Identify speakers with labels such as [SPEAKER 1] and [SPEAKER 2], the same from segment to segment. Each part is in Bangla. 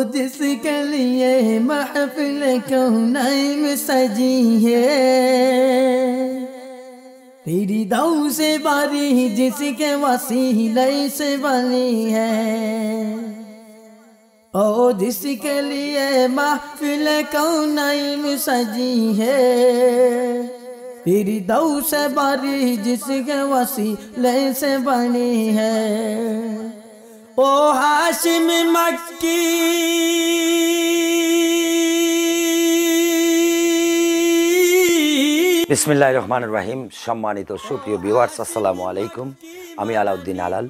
[SPEAKER 1] जिसके लिए महफिल कौनैन सजी है, तेरी दौ से बारी जिसके वसीले से बनी है। ओ जिसके लिए महफिल कौनैन सजी है, तेरी दौ से बारी जिसके वसीले से बनी है। ओ हाशिम मक्की
[SPEAKER 2] বিসমিল্লাহির রহমানির রহিম। সম্মানিত সুপ্রিয় ভিউয়ার্স, আসসালামু আলাইকুম। আমি আলাউদ্দিন আলাল।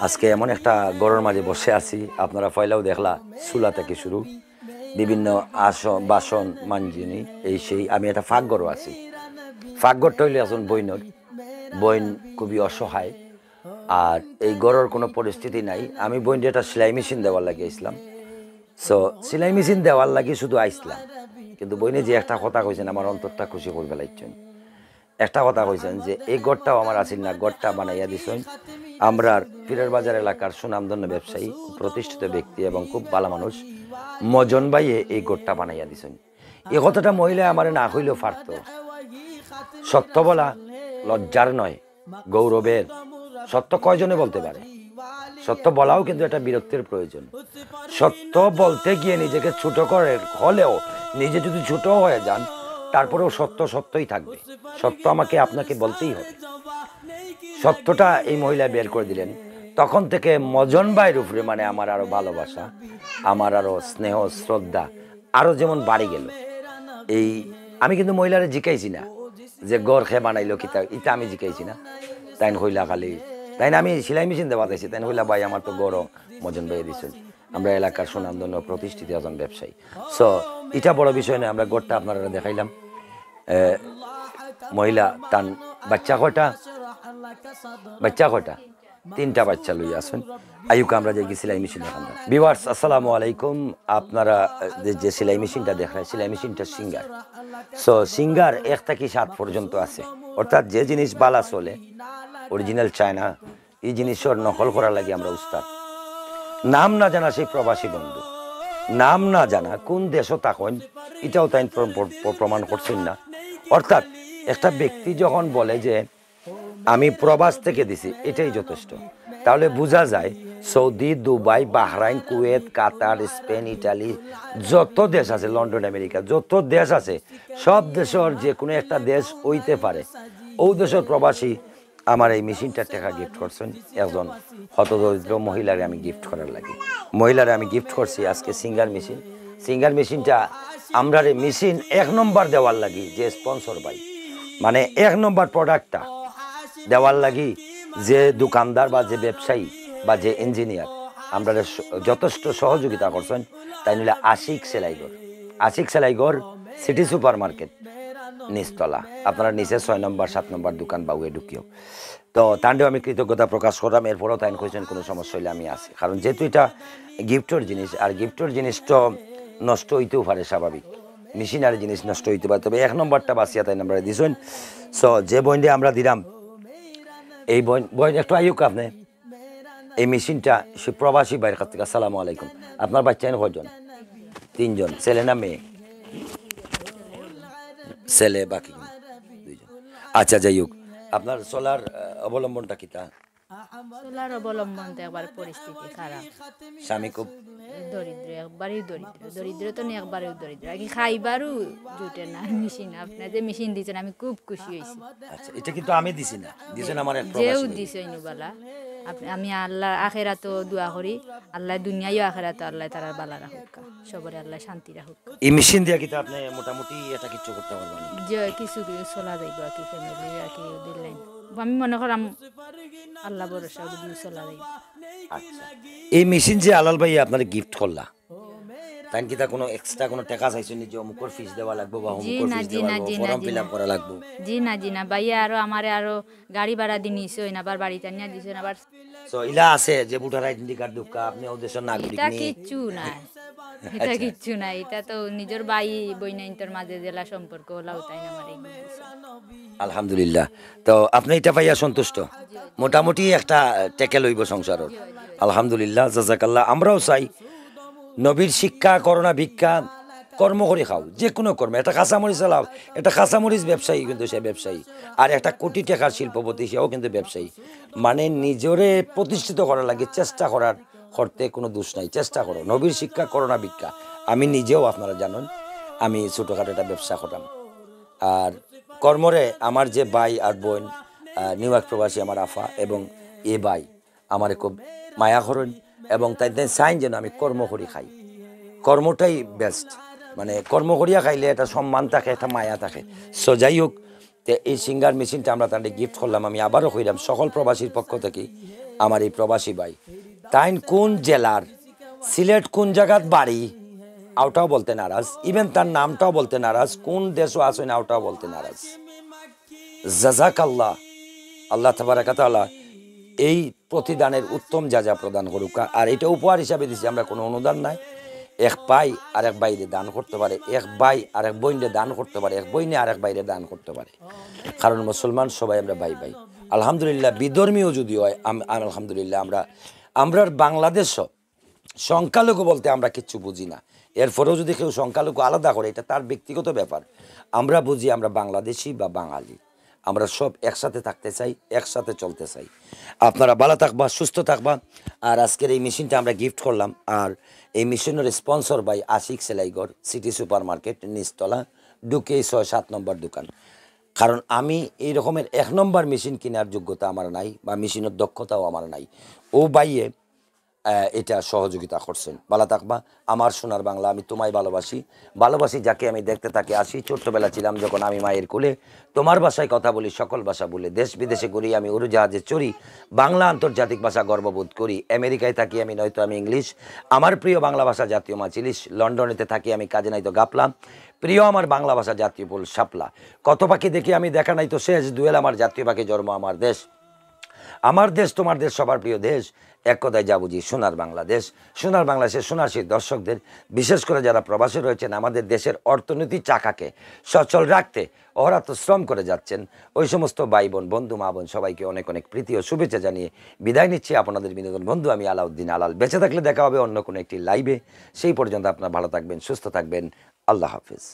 [SPEAKER 2] আজকে এমন একটা গরুর মাঝে বসে আছি, আপনারা পয়লাও দেখলা চুলা থেকে শুরু বিভিন্ন আসন বাসন মানজিনি এই সেই। আমি একটা ফাঁক গরু আছি। ফাঁক গরটা হইলে এখন বইন খুবই অসহায়, আর এই গরুর কোনো পরিস্থিতি নাই। আমি বইনটা একটা সেলাই মেশিন দেওয়ার লাগে আইসলাম। সো সেলাই মেশিন দেওয়ার লাগে শুধু আইসলাম, কিন্তু বইনে যে একটা কথা কইছেন আমার অন্তরটা খুশি করে ফেলাইছেন। একটা কথা কইছেন যে এই গড়টাও আমার আসিল না, গড়টা বানাইয়া দিছেন আমরা পীরের বাজার এলাকার সুনামধন্য ব্যবসায়ী, প্রতিষ্ঠিত ব্যক্তি এবং খুব ভালো মানুষ মজন ভাইয়ে এই গড়টা বানাইয়া দিছেন। এই কথাটা মহিলা আমার না হইলেও পারত। সত্য বলা লজ্জার নয়, গৌরবের। সত্য কয়জনে বলতে পারে? সত্য বলাও কিন্তু একটা বিরক্তির প্রয়োজন। সত্য বলতে গিয়ে নিজেকে ছোট করে হলেও নিজে যদি ছোট হয়ে যান, তারপরেও সত্য সত্যই থাকবে। সত্য আমাকে আপনাকে বলতেই হবে। সত্যটা এই মহিলা বের করে দিলেন। তখন থেকে মজন ভাইয়ের উপরে মানে আমার আরো ভালোবাসা, আমার আরো স্নেহ শ্রদ্ধা আরো যেমন বাড়ি গেল। এই আমি কিন্তু মহিলারে জিকাইছি না যে গড় খেয়ে বানাইলো কিতা, ইটা আমি জিকাইছি না। তাই হইলা খালি তাই না, আমি সেলাই মেশিন দেওয়া দিয়েছি। তাই হইলা ভাই আমার তো গড় মজন ভাইয়ে দিচ্ছেন। আমরা এলাকার সুনামধন্য প্রতিষ্ঠিত একজন ব্যবসায়ী। সো এটা বড় বিষয় নয়, আমরা গড়টা আপনারা দেখাইলাম। মহিলা তান বাচ্চা কয়টা তিনটা বাচ্চা লই আসুন। আয়ুকে আমরা যাই সেলাই মেশিন দেখান। ভিউয়ার্স আসসালামু আলাইকুম। আপনারা যে সেলাই মেশিনটা দেখেন, সেলাই মেশিনটা সিঙ্গার। সো সিঙ্গার 1 থেকে 7 পর্যন্ত আছে, অর্থাৎ যে জিনিস বালা চলে অরিজিনাল চায়না, এই জিনিসের নকল করার লাগে আমরা উস্তাদ। নাম না জানা সেই প্রবাসী বন্ধু, নাম না জানা কোন দেশও থাকেন, এটাও তাই প্রমাণ করছেন না। অর্থাৎ একটা ব্যক্তি যখন বলে যে আমি প্রবাস থেকে দিছি, এটাই যথেষ্ট। তাহলে বোঝা যায় সৌদি, দুবাই, বাহরাইন, কুয়েত, কাতার, স্পেন, ইটালি, যত দেশ আছে, লন্ডন, আমেরিকা, যত দেশ আছে, সব দেশের যে কোনো একটা দেশ হইতে পারে, ও দেশের প্রবাসী আমার এই মেশিনটা টাকা গিফট করছেন। একজন হতদরিদ্র মহিলারে আমি গিফট করার লাগে, মহিলারে আমি গিফট করছি আজকে সিঙ্গার মেশিন। সিঙ্গার মেশিনটা আমরা মেশিন 1 নম্বর দেওয়ার লাগি যে স্পন্সর ভাই, মানে 1 নম্বর প্রোডাক্টটা দেওয়ার লাগি যে দোকানদার বা যে ব্যবসায়ী বা যে ইঞ্জিনিয়ার আমরা যথেষ্ট সহযোগিতা করছেন। তাই নিলে Ashiq Selaighar city super market নিচতলা, আপনারা নিচে 6 নম্বর 7 নম্বর দোকান বাউয়ে ঢুকিও। তো তান্ডেও আমি কৃতজ্ঞতা প্রকাশ করলাম। এরপরেও তাই কইছেন কোনো সমস্যা হইলে আমি আছি, কারণ যেহেতু এটা গিফটের জিনিস, আর গিফটের জিনিস তো নষ্ট হইতেও পারে, স্বাভাবিক। মেশিনারি জিনিস নষ্ট হইতে পারে, তবে 1 নম্বরটা বাঁচিয়া তাই নম্বরে দিছেন। সো যে বইনটা আমরা দিলাম, এই বইন একটু আইউক আপনি এই মেশিনটা সে প্রবাসী বাইরের কাছ থেকে। আসসালামু আলাইকুম। আপনার বাচ্চা কয়জন? 3 জন। ছেলে না মেয়ে? ছেলে, বাকি 2 জন। আচ্ছা, যাই হোক, আপনার চলার অবলম্বনটা কিতা?
[SPEAKER 3] চলার অবলম্বন তো একবার পরিস্থিতি খারাপ।
[SPEAKER 2] স্বামী খুব
[SPEAKER 3] দরিদ্র, একবারই দরিদ্র তো নেই, একবারই দরিদ্র। আগে খাইবারও জুটে না মেশিন। আপনার যে মেশিন দিয়েছেন আমি খুব খুশি হয়েছি।
[SPEAKER 2] আচ্ছা, এটা কিন্তু আমি দিছি না, দিয়েছেন আমার এক
[SPEAKER 3] যেও
[SPEAKER 2] প্রবাসী।
[SPEAKER 3] দিছে ইনুবালা আমি আল্লাহ আখেরাতো দোয়া করি, আল্লাহ দুনিয়ায়ও আখেরাতো আল্লাহ তারার বালা রাখুক, সবরে আল্লাহ শান্তি রাখুক।
[SPEAKER 2] এই মেশিন দিয়ে কিন্তু আপনি মোটামুটি এটা কিছু করতে পারবেন,
[SPEAKER 3] যে কিছু চলা যাইব আর কি, ফ্যামিলি আর কি দিলেন। আমি মনে করাম আল্লাহ ভরসা দিয়ে চলা যাইব।
[SPEAKER 2] আচ্ছা, এই মেশিন যে আলাল ভাই আপনার গিফট করলা, তাই কি তা কোনো এক্সট্রা কোনো টাকা চাইছেন যে অমুকর ফিস দেওয়া লাগবে বা অমুকর ফিস দেওয়া লাগবে, ফর্ম ফিল আপ করা লাগবে?
[SPEAKER 3] জি না ভাইয়া, আরো আমারে আরো গাড়ি ভাড়া দিয়ে নিছে, আবার বাড়িতে নিয়ে দিছে আবার।
[SPEAKER 2] সো ইলা আছে যে ভোটার আইডেন্টি কার্ড দুকা আপনি ওদেশের নাগরিক
[SPEAKER 3] এটা
[SPEAKER 2] নেই,
[SPEAKER 3] কিচ্ছু না, এটা কিচ্ছু না। এটা তো নিজের ভাই বইনাইন্তর মাঝে জেলা সম্পর্ক হলাও তাই না আমার।
[SPEAKER 2] আলহামদুলিল্লাহ। তো আপনি এটা পাইয়া সন্তুষ্ট? মোটামুটি একটা টেকে লইব সংসারের। আলহামদুলিল্লাহ, জাযাকাল্লাহ। আমরাও চাই নবীর শিক্ষা করোনা ভিক্ষা কর্ম করে খাও, যে কোনো কর্ম। একটা কাঁচামরিচ চালাও, একটা কাঁচামরিচ ব্যবসায়ী কিন্তু সে ব্যবসায়ী, আর একটা কোটি টাকার শিল্পপতি সেও কিন্তু ব্যবসায়ী। মানে নিজরে প্রতিষ্ঠিত করার লাগে চেষ্টা করতে কোনো দোষ নাই, চেষ্টা করো। নবীর শিক্ষা করোনা ভিক্ষা। আমি নিজেও আপনারা জানেন আমি ছোটোখাটো একটা ব্যবসা করতাম। আর কর্মরে আমার যে ভাই আর বোন নিউ ইয়র্ক প্রবাসী আমার আফা এবং এ ভাই আমার খুব মায়া করেন এবং তাই চাইন যেন আমি কর্ম করি খাই। কর্মটাই বেস্ট, মানে কর্ম করিয়া খাইলে একটা সম্মান থাকে, একটা মায়া থাকে। সো যাই হোক, এই সিঙ্গার মেশিনটা আমরা তাদের গিফট করলাম। আমি আবারও কইলাম সকল প্রবাসীর পক্ষ থেকে আমার এই প্রবাসী ভাই তাইন কোন জেলার, সিলেট কোন জায়গার বাড়ি আওটাও বলতে নারাজ, ইভেন তার নামটাও বলতে নারাজ, কোন দেশও আসেন আওটাও বলতে নারাজ। জাযাকাল্লাহ, আল্লাহ তাবারাক ওয়া তাআলা এই প্রতিদানের উত্তম যা প্রদান করুক। আর এটা উপহার হিসাবে দিচ্ছি, আমরা কোনো অনুদান নাই। এক ভাই আরেক বাইরে দান করতে পারে, এক ভাই আরেক বইনে দান করতে পারে, এক বইনে আরেক বাইরে দান করতে পারে, কারণ মুসলমান সবাই আমরা ভাই ভাই। আলহামদুলিল্লাহ, বিধর্মীয় যদি হয় আলহামদুলিল্লাহ আমরা বাংলাদেশও সংখ্যালঘু বলতে আমরা কিচ্ছু বুঝি না। এরপরেও যদি কেউ সংখ্যালঘু আলাদা করে এটা তার ব্যক্তিগত ব্যাপার। আমরা বুঝি আমরা বাংলাদেশি বা বাঙালি, আমরা সব একসাথে থাকতে চাই, একসাথে চলতে চাই। আপনারা ভালো থাকবা, সুস্থ থাকবা। আর আজকের এই মেশিনটা আমরা গিফট করলাম। আর এই মেশিনের sponsor by Ashik Selaighar, city super market, নিচতলা, ঢুকেই 6-7 নম্বর দোকান। কারণ আমি এই রকমের 1 নম্বর মেশিন কেনার যোগ্যতা আমার নাই বা মেশিনের দক্ষতাও আমার নাই। ও বাইয়ে এটা সহযোগিতা করছেন। ভালো থাকবা। আমার সোনার বাংলা, আমি তোমায় ভালোবাসি যাকে আমি দেখতে থাকি। আসি ছোট্টবেলা ছিলাম যখন আমি মায়ের কোলে, তোমার ভাষায় কথা বলি, সকল ভাষা বলে, দেশ বিদেশে ঘুরি আমি, উড়োজাহাজে চড়ি, বাংলা আন্তর্জাতিক ভাষা গর্ববোধ করি। আমেরিকায় থাকি আমি, নয়তো আমি ইংলিশ, আমার প্রিয় বাংলা ভাষা জাতীয় মাছ ইলিশ। লন্ডনেতে থাকি আমি, কাজে নাই তো গাপলাম, প্রিয় আমার বাংলা ভাষা জাতীয় ফুল শাপলা। কত পাখি দেখি আমি, দেখা নাই তো শেষ, দুয়েল আমার জাতীয় পাখি, জন্ম আমার দেশ। আমার দেশ তোমার দেশ, সবার প্রিয় দেশ, এক কথায় যা বুঝি সোনার বাংলাদেশ। সোনার বাংলাদেশের সোনাশীর দর্শকদের, বিশেষ করে যারা প্রবাসী রয়েছেন, আমাদের দেশের অর্থনীতি চাকাকে সচল রাখতে অহরাত্র শ্রম করে যাচ্ছেন, ওই সমস্ত ভাই বোন, বন্ধু, মা বোন সবাইকে অনেক অনেক প্রীতি ও শুভেচ্ছা জানিয়ে বিদায় নিচ্ছি। আপনাদের বিনোদন বন্ধু আমি আলাউদ্দিন আলাল। বেঁচে থাকলে দেখা হবে অন্য কোনো একটি লাইভে। সেই পর্যন্ত আপনারা ভালো থাকবেন, সুস্থ থাকবেন। আল্লাহ হাফিজ।